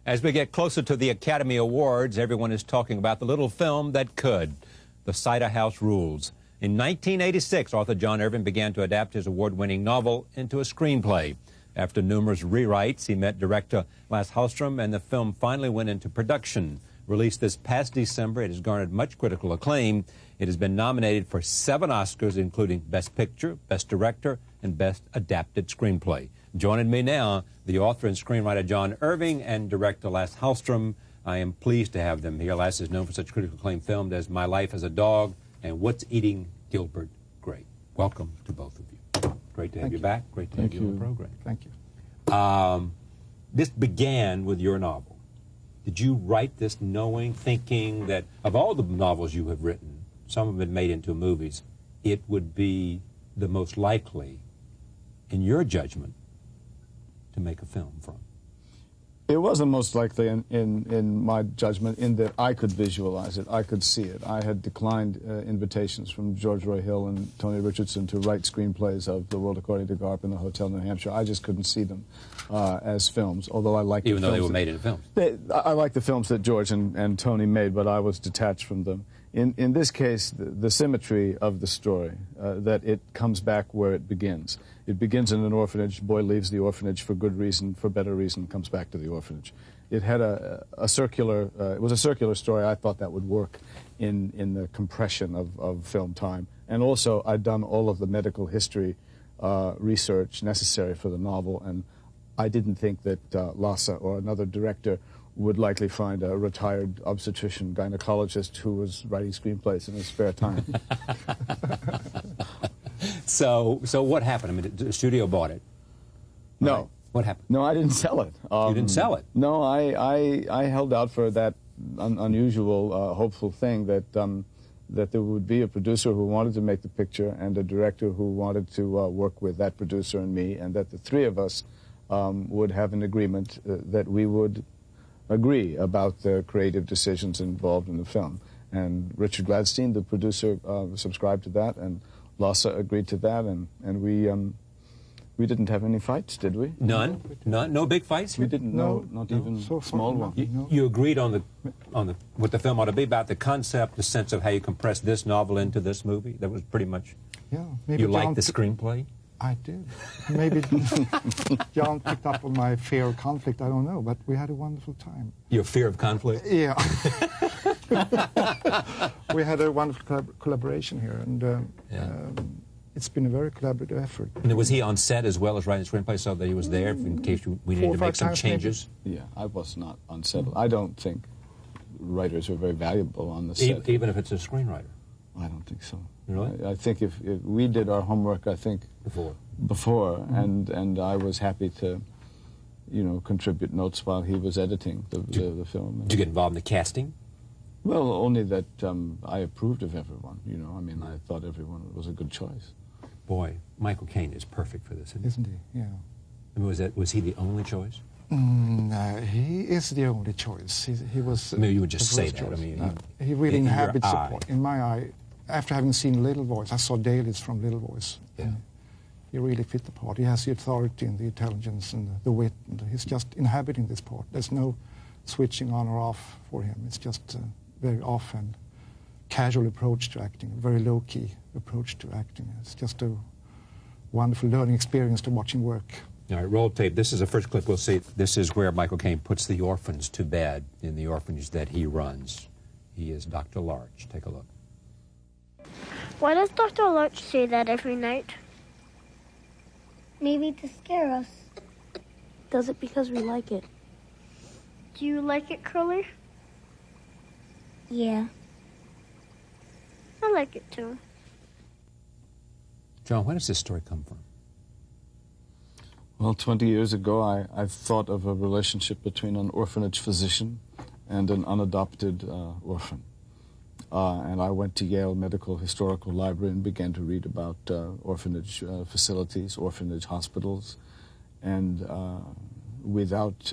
As we get closer to the Academy Awards, everyone is talking about the little film that could, the Cider House Rules. In 1986, author John Irving began to adapt his award-winning novel into a screenplay. After numerous rewrites, he met director Lasse Hallstrom, and the film finally went into production. Released this past December, it has garnered much critical acclaim. It has been nominated for 7 Oscars, including Best Picture, Best Director, and Best Adapted Screenplay. Joining me now, the author and screenwriter John Irving and director Lasse Hallstrom. I am pleased to have them here. Lasse is known for such critical acclaim films as My Life as a Dog and What's Eating Gilbert Grape. Welcome to both of you. Great to have you back. Great to have you on the program. Thank you. This began with your novel. Did you write this knowing, thinking that of all the novels you have written, some have been made into movies, it would be the most likely, in your judgment, to make a film from? It wasn't most likely in my judgment in that I could visualize it, I could see it. I had declined invitations from George Roy Hill and Tony Richardson to write screenplays of The World According to Garp and The Hotel New Hampshire. I just couldn't see them as films, although I liked Even though they were made into films? I like the films that George and Tony made, but I was detached from them. In this case, the symmetry of the story, that it comes back where it begins. It begins in an orphanage. Boy leaves the orphanage for good reason, for better reason, comes back to the orphanage. It had it was a circular story. I thought that would work in the compression of film time. And also, I'd done all of the medical history research necessary for the novel, and I didn't think that Lasse or another director would likely find a retired obstetrician gynecologist who was writing screenplays in his spare time. So what happened? I mean, the studio bought it. No. Right. What happened? No, I didn't sell it. You didn't sell it? No, I held out for that unusual, hopeful thing that that there would be a producer who wanted to make the picture and a director who wanted to work with that producer and me, and that the three of us would have an agreement that we would agree about the creative decisions involved in the film. And Richard Gladstein, the producer, subscribed to that, and Lasse agreed to that, and we didn't have any fights, did we? None? None? No big fights? We didn't. No, not even so small one. You agreed on what the film ought to be about, the concept, the sense of how you compress this novel into this movie? That was pretty much... Yeah. Maybe you liked the screenplay? I did. Maybe John picked up on my fear of conflict, I don't know, but we had a wonderful time. Your fear of conflict? Yeah. We had a wonderful collaboration here, and it's been a very collaborative effort. And was he on set as well as writing the screenplay, so that he was there in case we needed to make some changes? Maybe. Yeah, I was not on set. I don't think writers are very valuable on the set. Even if it's a screenwriter? I don't think so. Really? I think if we did our homework, I think before, and I was happy to, contribute notes while he was editing the film. Did you get involved in the casting? Well, only that I approved of everyone. I mean, I thought everyone was a good choice. Boy, Michael Caine is perfect for this, isn't he? Yeah. I mean, was he the only choice? No, he is the only choice. He was. Maybe you would just say that. Choice. I mean, he really inhabits the part. In my eye, after having seen Little Voice, I saw dailies from Little Voice. Yeah. He really fit the part. He has the authority and the intelligence and the wit. And he's just inhabiting this part. There's no switching on or off for him. It's just a very off and casual approach to acting, a very low-key approach to acting. It's just a wonderful learning experience to watch him work. All right, roll tape. This is the first clip we'll see. This is where Michael Caine puts the orphans to bed in the orphanage that he runs. He is Dr. Larch. Take a look. Why does Dr. Larch say that every night? Maybe to scare us. Does it because we like it? Do you like it, Curly? Yeah. I like it too. John, where does this story come from? Well, 20 years ago, I thought of a relationship between an orphanage physician and an unadopted orphan. And I went to Yale Medical Historical Library and began to read about orphanage facilities, orphanage hospitals, and without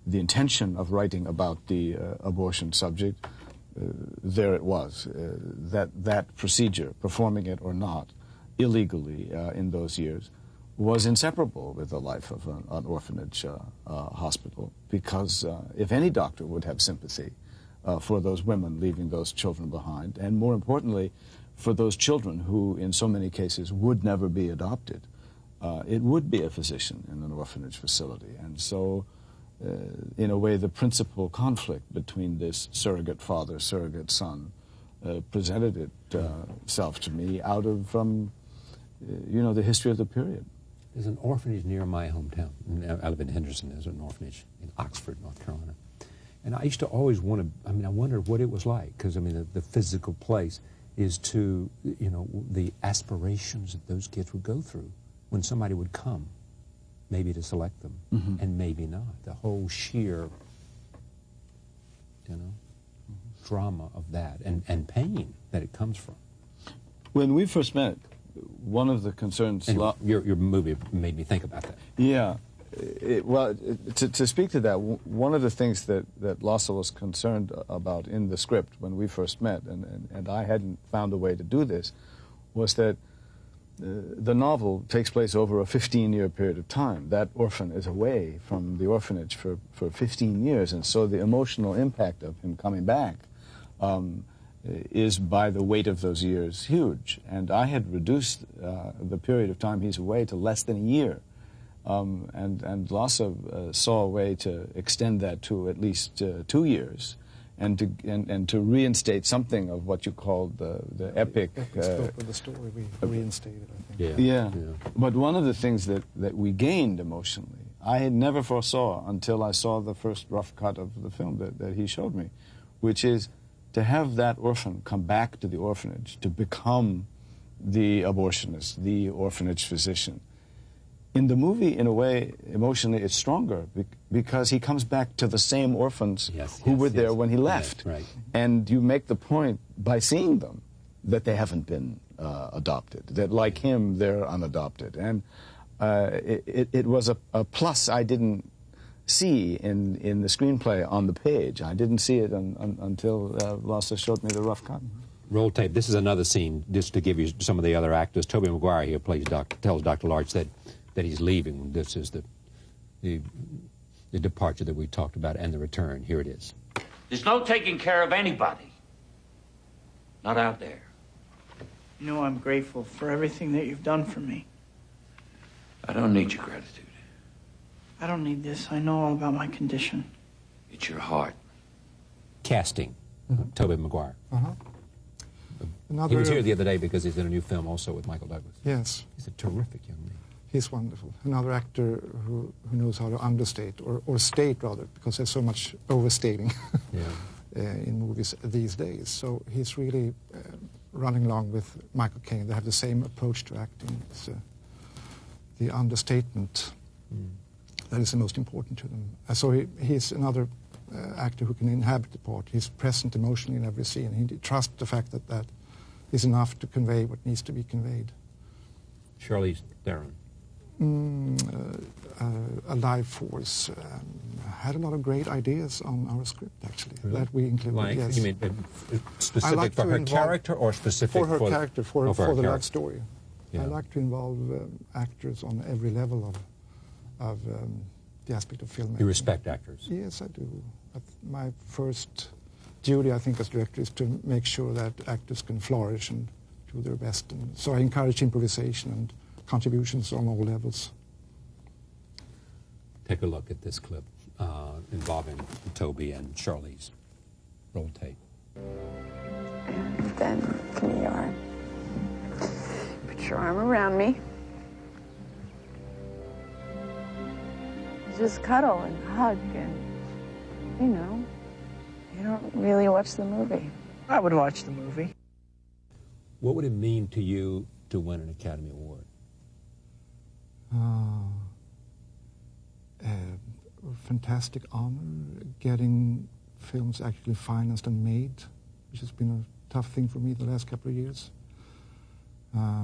the intention of writing about the abortion subject, there it was, that procedure, performing it or not, illegally in those years, was inseparable with the life of an orphanage hospital, because if any doctor would have sympathy for those women leaving those children behind, and more importantly, for those children who, in so many cases, would never be adopted, it would be a physician in an orphanage facility. And so, in a way, the principal conflict between this surrogate father, surrogate son, presented itself to me out of, the history of the period. There's an orphanage near my hometown. I live in Henderson. There's an orphanage in Oxford, North Carolina. And I used to always want to, I wondered what it was like, because, the physical place is to, the aspirations that those kids would go through when somebody would come, maybe to select them, and maybe not. The whole sheer, drama of that, and pain that it comes from. When we first met, one of the concerns... And your movie made me think about that. Yeah. To speak to that, one of the things that Lasse was concerned about in the script when we first met, and I hadn't found a way to do this, was that the novel takes place over a 15-year period of time. That orphan is away from the orphanage for 15 years, and so the emotional impact of him coming back is, by the weight of those years, huge. And I had reduced the period of time he's away to less than a year. And Lasse saw a way to extend that to at least 2 years, and to reinstate something of what you called the epic scope of the story. We reinstated, I think. Yeah. But one of the things that we gained emotionally, I had never foresaw until I saw the first rough cut of the film that he showed me, which is to have that orphan come back to the orphanage to become the abortionist, the orphanage physician. In the movie, in a way, emotionally, it's stronger because he comes back to the same orphans who were there when he left. Right. And you make the point, by seeing them, that they haven't been adopted, that like him, they're unadopted. And it was a plus I didn't see in the screenplay on the page. I didn't see it until Lasse showed me the rough cut. Roll tape. This is another scene, just to give you some of the other actors. Tobey Maguire here tells Dr. Larch that he's leaving. This is the departure that we talked about, and the return. Here it is. There's no taking care of anybody. Not out there. You know, I'm grateful for everything that you've done for me. I don't need your gratitude. I don't need this. I know all about my condition. It's your heart. Casting. Tobey Maguire. Another, he was here the other day because he's in a new film also with Michael Douglas. Yes. He's a terrific young man. He's wonderful. Another actor who knows how to understate, or state rather, because there's so much overstating in movies these days. So he's really running along with Michael Caine. They have the same approach to acting. It's the understatement that is the most important to them. So he's another actor who can inhabit the part. He's present emotionally in every scene. He trusts the fact that is enough to convey what needs to be conveyed. Charlize Theron. A live force had a lot of great ideas on our script, actually, that we included. Like, yes. you mean specific like for her character, or specific for her character, for the love story? Yeah. I like to involve actors on every level of the aspect of filmmaking. You respect actors? Yes, I do. My first duty, I think, as director is to make sure that actors can flourish and do their best. And so I encourage improvisation and contributions on all levels. Take a look at this clip involving Tobey and Charlize. Roll tape. And then come to your arm. Put your arm around me. Just cuddle and hug and, you don't really watch the movie. I would watch the movie. What would it mean to you to win an Academy Award? Fantastic honor, getting films actually financed and made, which has been a tough thing for me the last couple of years. I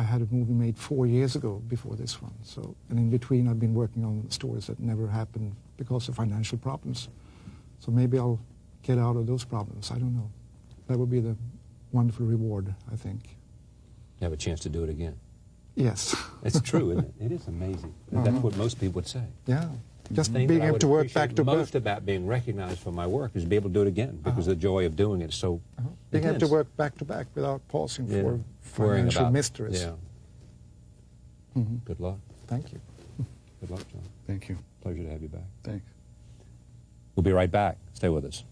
had a movie made 4 years ago before this one, and in between I've been working on stories that never happened because of financial problems. So maybe I'll get out of those problems, I don't know. That would be the wonderful reward, I think. You have a chance to do it again? Yes. It's true, isn't it? It is amazing. That's what most people would say. Yeah. Just The thing being that I able would to work back appreciate to back. most about being recognized for my work is to be able to do it again, because the joy of doing it is so Being able intense. to work back to back without pausing Yeah. for Worrying financial about mysteries. Yeah. Good luck. Thank you. Good luck, John. Thank you. Pleasure to have you back. Thanks. We'll be right back. Stay with us.